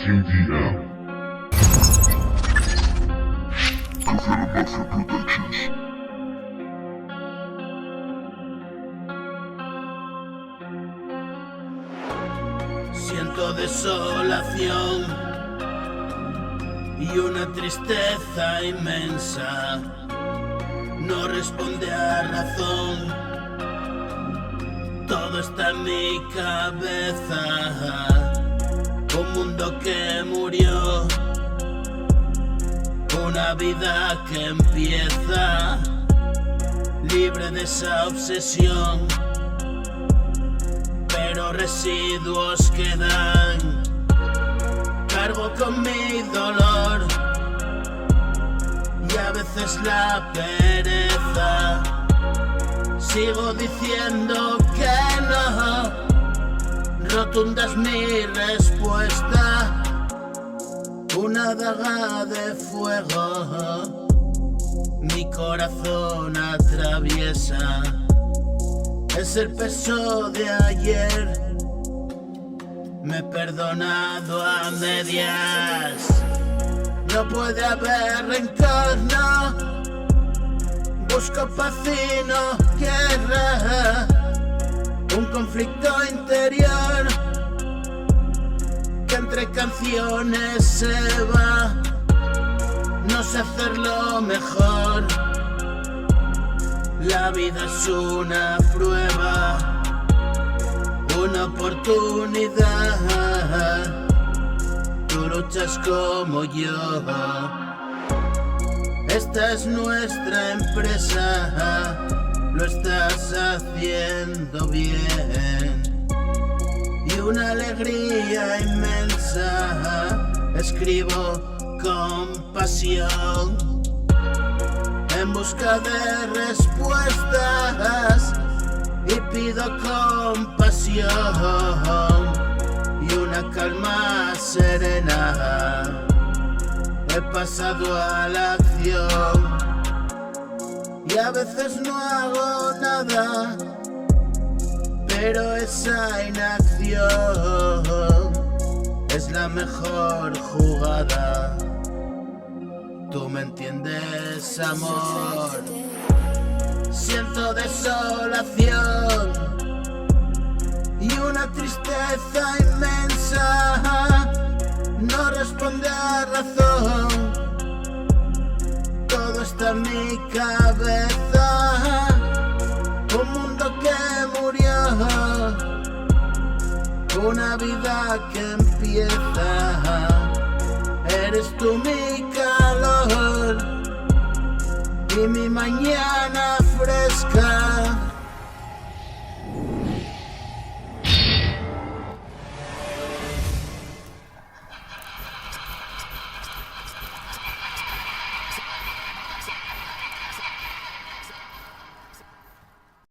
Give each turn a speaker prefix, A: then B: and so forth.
A: KDM. Kafana Mafia Productions.
B: Siento desolación y una tristeza inmensa. No responde a razón, todo está en mi cabeza. Un mundo que murió, una vida que empieza, libre de esa obsesión, pero residuos quedan. Cargo con mi dolor y a veces la pereza. Sigo diciendo que no, rotunda es mi respuesta. Una daga de fuego mi corazón atraviesa. Es el peso de ayer, me he perdonado a medias. No puede haber rencor, no. Busco paz y no guerra. Un conflicto interior que entre canciones se va. No sé hacerlo mejor. La vida es una prueba, una oportunidad. Tú luchas como yo. Esta es nuestra empresa, lo estás haciendo bien. Y una alegría inmensa, escribo con pasión. En busca de respuestas y pido compasión y una calma serena. He pasado a la acción y a veces no hago nada, pero esa inacción es la mejor jugada. Tú me entiendes, amor. Siento desolación y una tristeza inmensa. No responde a razón, todo está en mi cabeza. Un mundo que murió, una vida que empieza. Eres tú mi calor y mi mañana fresca.